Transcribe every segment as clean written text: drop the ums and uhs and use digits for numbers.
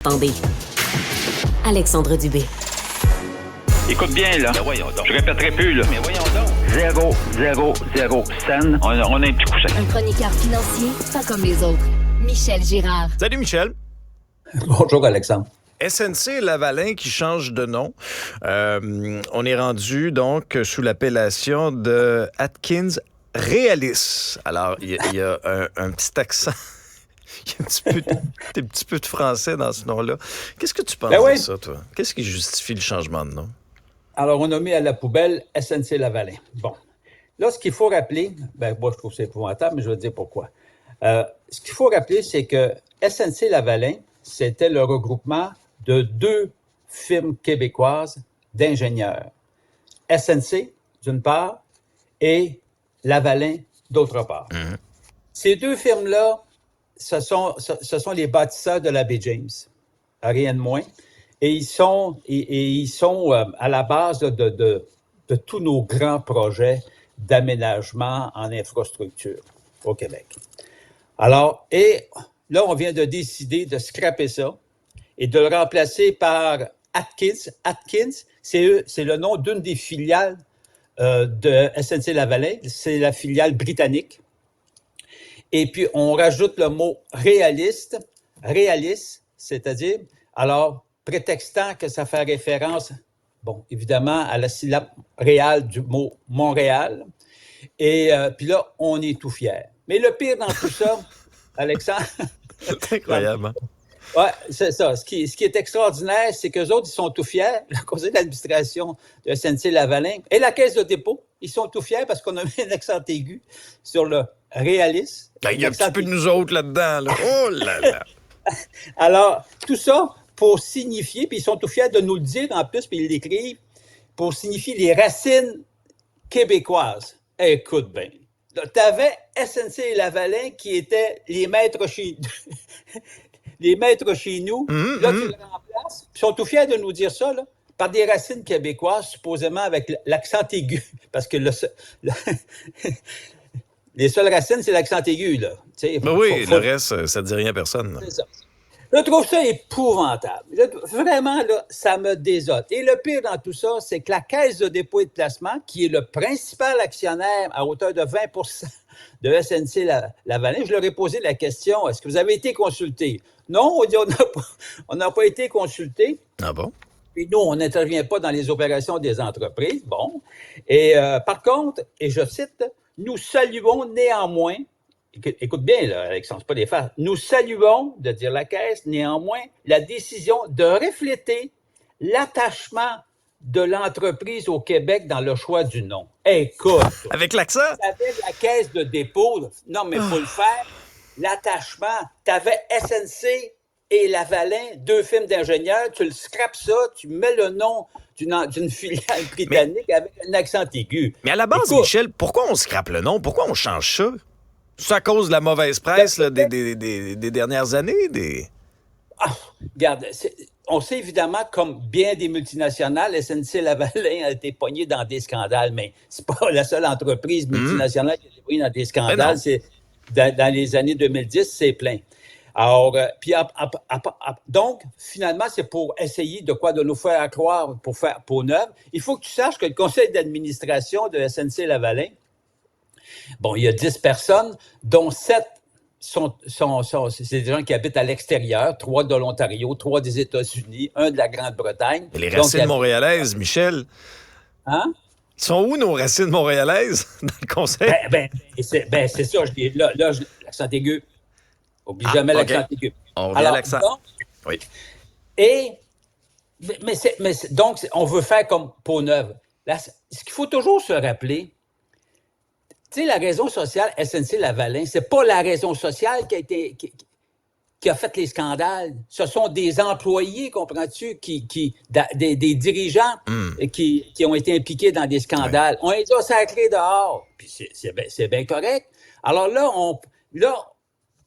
Attendez. Alexandre Dubé. Écoute bien, là. Ben voyons donc. Je répéterai plus, là. Mais voyons donc. 0, scène. On a un petit coussin. Un chroniqueur financier pas comme les autres. Michel Girard. Salut Michel. Bonjour Alexandre. SNC-Lavalin qui change de nom. On est rendu donc sous l'appellation de Atkins Realis. Alors, il y a un petit accent. Il y a un petit peu de français dans ce nom-là. Qu'est-ce que tu penses de ça, toi? Qu'est-ce qui justifie le changement de nom? Alors, on a mis à la poubelle SNC-Lavalin. Bon. Là, ce qu'il faut rappeler, moi, je trouve ça épouvantable, mais je vais te dire pourquoi. Ce qu'il faut rappeler, c'est que SNC-Lavalin, c'était le regroupement de deux firmes québécoises d'ingénieurs. SNC, d'une part, et Lavalin, d'autre part. Mmh. Ces deux firmes-là, ce sont les bâtisseurs de la baie James, rien de moins. Et ils sont à la base de tous nos grands projets d'aménagement en infrastructure au Québec. Alors, et là, on vient de décider de scraper ça et de le remplacer par Atkins. Atkins, c'est le nom d'une des filiales de SNC-Lavalin. C'est la filiale britannique. Et puis, on rajoute le mot réaliste, c'est-à-dire, alors, prétextant que ça fait référence, bon, évidemment, à la syllabe réale du mot Montréal. Et puis là, on est tout fiers. Mais le pire dans tout ça, Alexandre... C'est incroyable, hein? Oui, c'est ça. Ce qui est extraordinaire, c'est qu'eux autres, ils sont tout fiers. Le conseil d'administration de SNC-Lavalin et la caisse de dépôt, ils sont tout fiers parce qu'on a mis un accent aigu sur le réalisme. Il y a un petit peu de nous autres là-dedans. Là. Oh là là! Alors, tout ça pour signifier, puis ils sont tout fiers de nous le dire en plus, puis ils l'écrivent, pour signifier les racines québécoises. Écoute bien. Tu avais SNC-Lavalin qui étaient les maîtres chez nous. Là, tu le remplaces. Puis ils sont tout fiers de nous dire ça, là, par des racines québécoises, supposément avec l'accent aigu. Parce que les seules racines, c'est l'accent aigu, là. Le reste, ça ne dit rien à personne. Là. C'est ça. Je trouve ça épouvantable. Vraiment, là, ça me désole. Et le pire dans tout ça, c'est que la Caisse de dépôt et de placement, qui est le principal actionnaire à hauteur de 20% de SNC-Lavalin, je leur ai posé la question, est-ce que vous avez été consulté? Non, on dit on n'a pas été consulté. Ah bon? Puis nous, on n'intervient pas dans les opérations des entreprises. Bon. Et par contre, et je cite, nous saluons néanmoins, écoute bien, là, Alexandre, c'est pas des farces. Nous saluons, de dire la Caisse, néanmoins, la décision de refléter l'attachement de l'entreprise au Québec dans le choix du nom. Écoute. Avec l'accent? Avec la Caisse de dépôt, là, non, mais il faut le faire. L'attachement. Tu avais SNC et Lavalin, deux firmes d'ingénieurs. Tu le scrapes ça, tu mets le nom d'une filiale britannique avec un accent aigu. Mais à la base, écoute, Michel, pourquoi on scrape le nom? Pourquoi on change ça? C'est à cause de la mauvaise presse là, des dernières années? Regarde, on sait évidemment, comme bien des multinationales, SNC-Lavalin a été pogné dans des scandales, mais c'est pas la seule entreprise multinationale qui a été pognée dans des scandales. C'est, dans les années 2010, c'est plein. Alors, donc, finalement, c'est pour essayer de nous faire croire, pour faire peau neuve. Il faut que tu saches que le conseil d'administration de SNC-Lavalin, bon, il y a 10 personnes, dont 7 c'est des gens qui habitent à l'extérieur, 3 de l'Ontario, 3 des États-Unis, 1 de la Grande-Bretagne. Et les racines montréalaises, Michel? Hein? Ils sont où nos racines montréalaises dans le conseil? C'est ça, je dis. Là, l'accent aigu. Oublie jamais l'accent aigu. On revient à l'accent. Donc, oui. Donc, on veut faire comme peau neuve. Là, ce qu'il faut toujours se rappeler, tu sais, la raison sociale SNC-Lavalin, c'est pas la raison sociale qui a fait les scandales. Ce sont des employés, comprends-tu, des dirigeants qui ont été impliqués dans des scandales. Ouais. On les a sacrés dehors. Puis c'est bien correct. Alors là,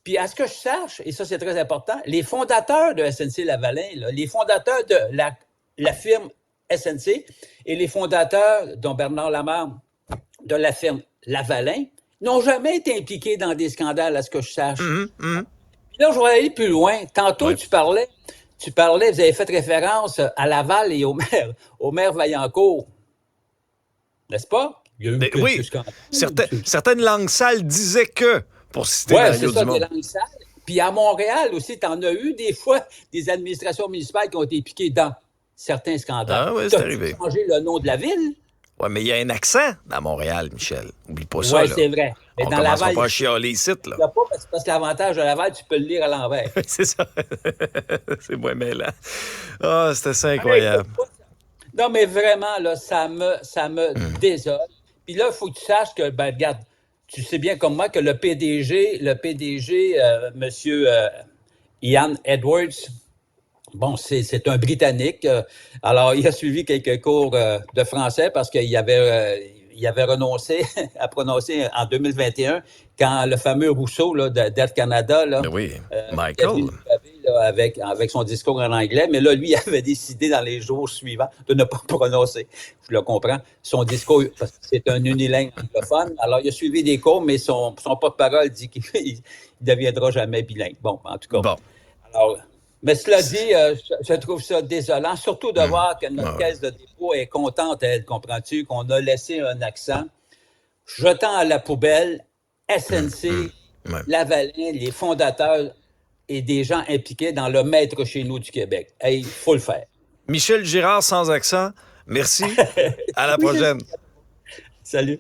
puis à ce que je sache, et ça c'est très important, les fondateurs de SNC-Lavalin, les fondateurs de la firme SNC et les fondateurs, dont Bernard Lamarre, de la firme Lavalin, n'ont jamais été impliqués dans des scandales, à ce que je sache. Là, je vais aller plus loin. Tantôt, tu parlais tu parlais, vous avez fait référence à Laval et au maire Vaillancourt. N'est-ce pas? Il y a eu Oui, scandales. certaines langues sales disaient que, pour citer Oui, Mario c'est ça, Dumont. des langues sales. Puis à Montréal aussi, tu en as eu des fois des administrations municipales qui ont été piquées dans certains scandales. Ah oui, c'est T'as-tu arrivé. changé le nom de la ville? Oui, mais il y a un accent à Montréal, Michel. Oublie pas ça, Oui, là. c'est vrai. Mais On dans commencera Laval, pas à chialer ici, là. il y a pas parce que l'avantage de Laval, tu peux le lire à l'envers. C'est ça. C'est moins mêlant. Ah, c'était ça incroyable. Non, mais vraiment, là, ça me désole. Puis là, il faut que tu saches que, ben, regarde, tu sais bien comme moi que le PDG, monsieur Ian Edwards, bon, c'est un Britannique. Alors, il a suivi quelques cours de français parce qu'il avait renoncé à prononcer en 2021 quand le fameux Rousseau là, d'Air Canada là, Ben oui, est Michael. venu nous laver, là, avec son discours en anglais. Mais là, lui, il avait décidé dans les jours suivants de ne pas prononcer, je le comprends, son discours, parce que c'est un unilingue anglophone. Alors, il a suivi des cours, mais son porte-parole dit qu'il ne deviendra jamais bilingue. Bon, en tout cas. Bon. Alors, mais cela dit, je trouve ça désolant, surtout de voir que notre caisse de dépôt est contente, elle, comprends-tu, qu'on a laissé un accent jetant à la poubelle SNC, Ouais. Lavalin, les fondateurs et des gens impliqués dans le maître chez nous du Québec. Hey, il faut le faire. Michel Girard sans accent, merci. À la prochaine. Salut.